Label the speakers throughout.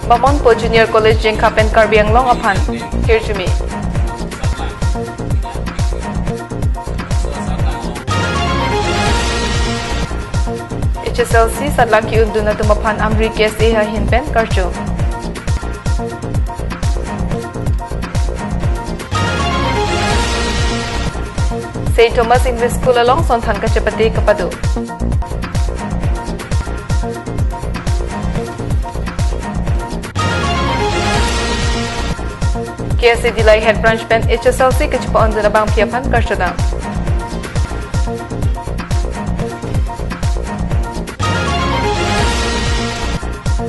Speaker 1: Bamonpo Junior College Jengkapen Karbi Anglong Aphan Kirjumi HSLC Sadlang Ki Undun na Tumapan Amri KSA Hinpen Karjo St. Thomas English School along Sontan Kachapati Kapadu KSA Dilay Head Branch Pen HSLC Kachapa on Zanabang Piapan Karshadam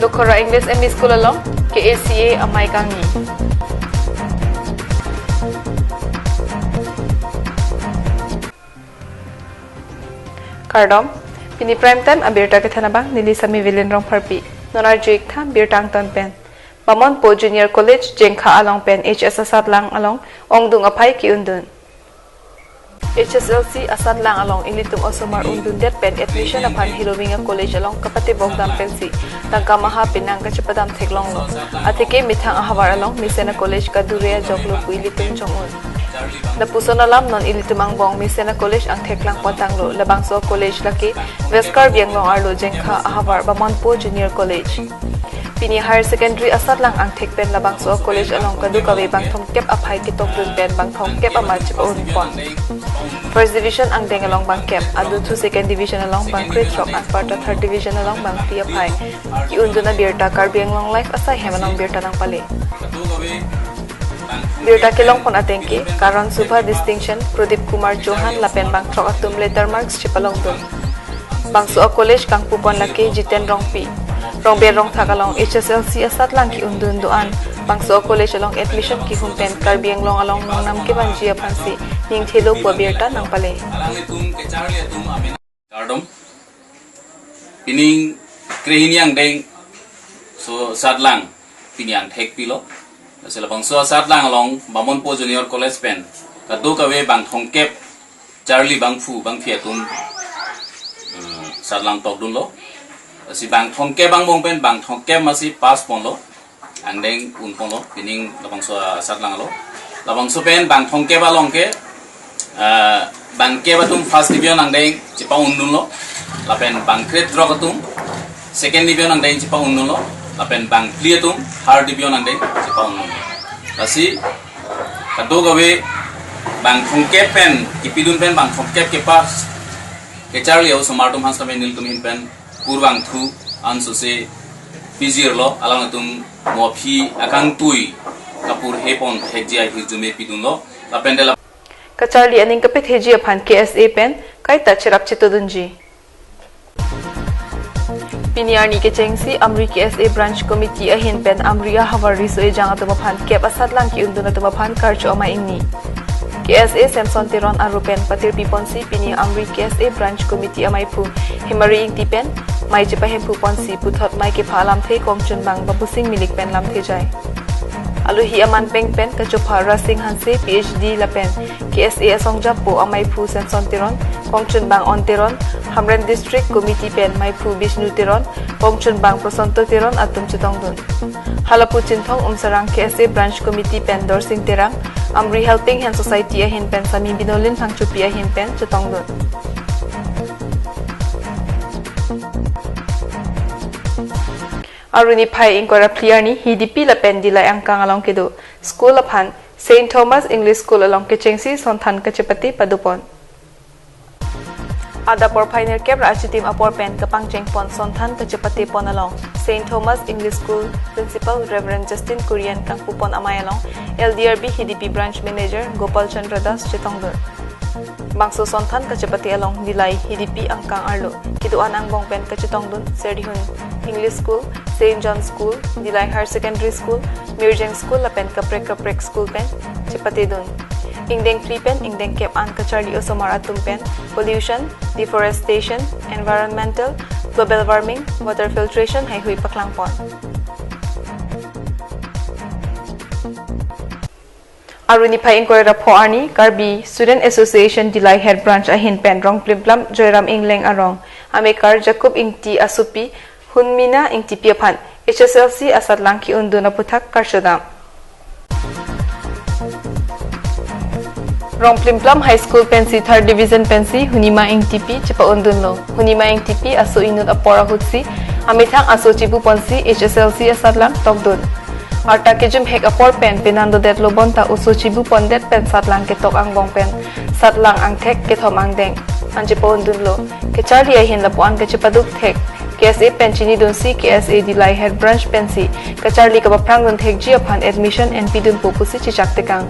Speaker 1: Lokora English ME School along KACA Amay Kangi Kardom Pini Prime Time Abirta Kathanabang Nili Sami Vilin Rong Parpi Nonar Jake Tham Birtang Ton Pen Bamonpo Junior College Jengka Along Pen HS Asad Lang Along Ongdung Apay Ki Undun HSLC Asad Lang Along Ilitum Osomar Undun Det Pen Admission Apan Hilowinga College Along Kapati Bogdam Pensi Tangkamaha Pinang Kachapadam Teklong Lo Atike Mitang Ahawar Along Misena College Kadurea Joglo Ilitum Jongun Napuson alam non ilitumang bong Misena College ang Teklang Potanglo Labangso College Laki Veskar Bianglong Arlo Jengka Ahawar Bamonpo Junior College Pini Higher Secondary Asad lang ang Tekpen Labangso College along Kadukawe Bangthong Kep Apay Kitong Dunpen Bangthong Kep Amad Chipaun Pon First Division ang Deng along Bang Kep Adu to Second Division along Bang Kritrok ang Parta Third Division along Bang Piapay Iundo na Birta Karbianglong Life Asay Hemanong Birta ng Pali Birta Kilong Pon Atengki Karon Subha Distinction Pradip Kumar Johan Lapen Bang Trok Atum Letter Marks Chipalong Dun Bang Suo College Kang Pupon Laki Jiten Rong Pi Rong Ber Rong Tagalong HSLC Asat lang Ki Undun Doan Bang Suo College along Admission Ki Humpen Karbianglong along Nam Ki Banjia Pansi Ning Thilo Po Birta Nang Pale
Speaker 2: Kardom Pining Krehiniang Deng So Sadlang Pinian Thek Pilo Sila bangso Asad lang along Bamonpo Junior College Pen Kadu kawe bang Thongkep Charlie bang Fu bang Fiatum Sadlang Tok Dun Lo Si bang Thongkep bang Bong Pen bang Thongkep masih pas pon lo Andeng un pon lo Pining labangso Asad lang lo Labangso Pen bang Thongkep along ke Bang Kebatum First Division andeng Cipa undun lo Lapen bang Kret Drogatum Second Division andeng Cipa undun lo Lapen bang Pliatum Third Division andeng Cipa undun Kasi Kado gawe Bang Thongkep pen Kipidun pen bang Thongkep ke pas Ke Charlie au Somartum Hans kami niltum hin pen Purwang thu Anso se Pizir lo Alang atum Muapi Akang tui Kapur hepon Hekjia Hirjume pidun lo Lapen de la
Speaker 1: Kacharli aning kapit heji aphan KSA pen Kaita Chirap Chitodunji Piniarni ke Chengsi Amri KSA Branch Committee ahin pen Amria Havar Riso e jang atumapan Kep Asad lang ki undun atumapan Karcho ama ingni KSA Samson Tiron Arupen Patir Piponsi Pini Amri KSA Branch Committee amay pu Himari ing tipen May jipahem pu ponsi Puthot may kipa alam the Kongchun bang Babusing milik pen lam the jay Aluhi aman peng pen Kachopa Rasing Hanse PhD la pen KSA Asong Japo amay pu Samson Tiron Kongchun bang on Tiron Hamren District Committee pen may pu Bishnu Tiron Kongchun bang Prosonto Tiron atum Chitong Dun Halapu Chintong Sarang KSA Branch Committee pen Dorsing Tirang Amri Helping Hand Society ahin pen Sami Binolin Pangchupi ahin pen Chitong Dun Aruni Pai Inkora Pliarni HDP la pen dilay ang kang along kido School aphan St. Thomas English School along Kechengsi Sontan Kachapati Padupon Ada por pioneer kep rachitim apor pen kapang chengpon Sontan Kachapati pon along St. Thomas English School Principal Reverend Justin Kurian kang pupon amay along LDRB HDP Branch Manager Gopal Chandra Das Chitongdur Bangso Sontan Kachapati along Dilay HDP ang kang arlo Kiduan ang bong pen Kachitongdun Serdihun English School St. John School Dilay Higher Secondary School Mirjeng School lapen Kaprek School pen Chipati dun Ingdeng Pen Ingdeng Kep an Kacharli Osomar atum pen Pollution Deforestation Environmental Global Warming Water Filtration hay hui paklangpon Aruni Pai Inquiry Po Arni Karbi Student Association Dilay Head Branch ahin pen rong plimplam Joyram Ingleng arong Amekar Jacob Ingti Asupi Hunmina Ingti Piapan HSLC asat lang ki undu na puthak karshodam. Rong Plimplam High School pensi 3rd Division pensi Hunima ing TP cepa undun lo. Hunima ing TP aso inut apora hutsi amithang aso cibu ponsi HSLC asat lang tokdun. Arta kejum hek apor pen penando det lobonta uso cibu pondet pen satlang ketok ang bong pen satlang ang tek ketom ang deng. Anje pa undun lo. Kecharli ahin lapuan kecepaduk tek. KSA penchini dun si KSA Dilay Head Branch pensi kacharli ka baprang dun thek ji upon admission and pidun pupusi chichak tekang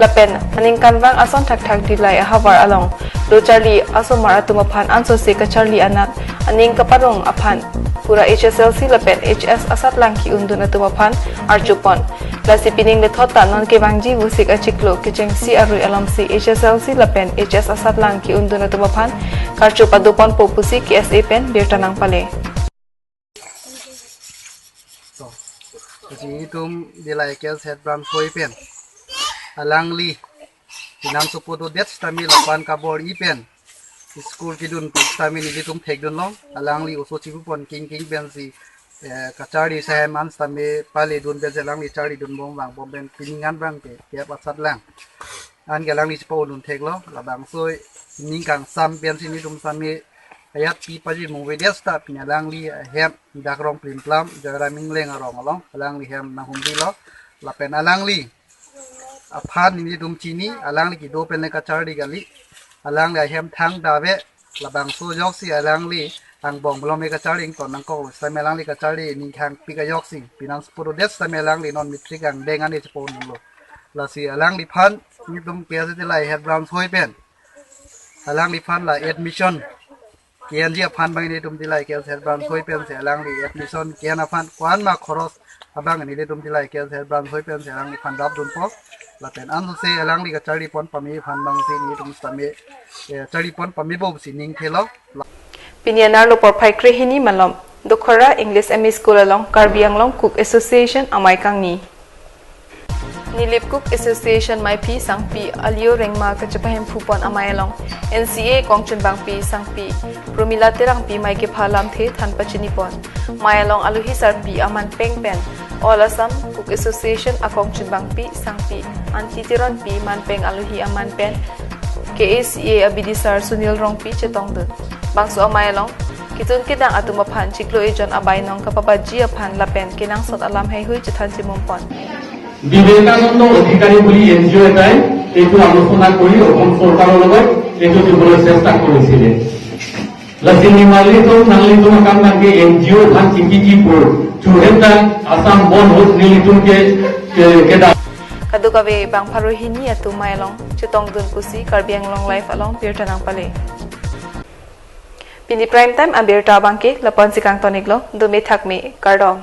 Speaker 1: lapen aning kanwang ason thak thak Dilay havar along do charli aso maratum upon anso se kacharli anat aning kaparong upon pura HSLC lapen HS asat langki undun atum upon archupon lasi pining de thota non ke wangji wusik achiklo kicheng si arui alam si HSLC lapen HS asat langki undun atum upon karchupadupon pupusi KSA pen birtanang pale.
Speaker 3: Jadi tum Dilay Head Branch Hoi pen alangli tinang supudo det stami lapan kabor ipen school kidun stami ni tum thekdun long alangli uso chibu pon king ben si kachari saheman stami pale dun ben alangli chari dun bom bang bom ben piningan bang ke pasat lang an galangli chipo dun theklo labang soi ning kang sam ben sini tum stami ayat pi paji mungwe desta pinalangli hem dakrong Plimplam jara mingleng arong along alangli hem na humbilo lapen alangli aphan ni dum chini alangli ki do pen ka chardi gali alangli hem thang dawe labang so joksi alangli ang bong blom ka chardi ton nang ko sa melangli ka chardi ni khang pi ka joksi pinang puro desta melangli non mitrik ang dengan ni chpon lo lasi alangli phan ni dum pese Dilay Head Branch Hoi pen alangli phan la admission kian dia pan bang ni tum Dilay Head Branch Hoi pen se alang li admission kian apan kwan ma khoros abang ni tum Dilay Head Branch Hoi pen se alang li pan dap dun po laten an se alang li ka chari pon pami pan bang si ni tum stame chari pon pami bo si ning thelo
Speaker 1: Pinyanar lo por paikre hini malom dokhora English MA School along Karbianglong Cook Association amai kang ni Nilip Cook Association mai pi sangpi alio rengma kachapahem phupon amayalong NCA kongchun bangpi sangpi promila terang pi mai ke phalam the than pachinipon mayalong aluhi sarpi aman pengpen All Assam Cook Association akongchun bangpi sangpi anti tiron pi man peng aluhi aman pen KACA abidisar Sunil Rongpi chetongdun bangso amayalong kitun kidang atumaphan chiklo ejon abainong kapabaji aphan lapen kinang sot alam hai hui chethan chimumpon
Speaker 4: Vivekananda অধিকারী বলি এনজিও এটাই এইটো আলোচনা কৰি অসম চৰকাৰৰ লগত এইটো দিবলৈ চেষ্টা কৰিছিলে লাচিনি মালিতো নালিতো কামকে এনজিও ভান চিকিকি পৰ টু হেভ দা আসাম বন হোজ নিলিতুকে কেদা
Speaker 1: kadukawe bang pharohini atu mailong chitong dun pusi Karbianglong life along pirtanang pale pini prime time ambirta bangke lapon sikang toniklo dume thakme kardong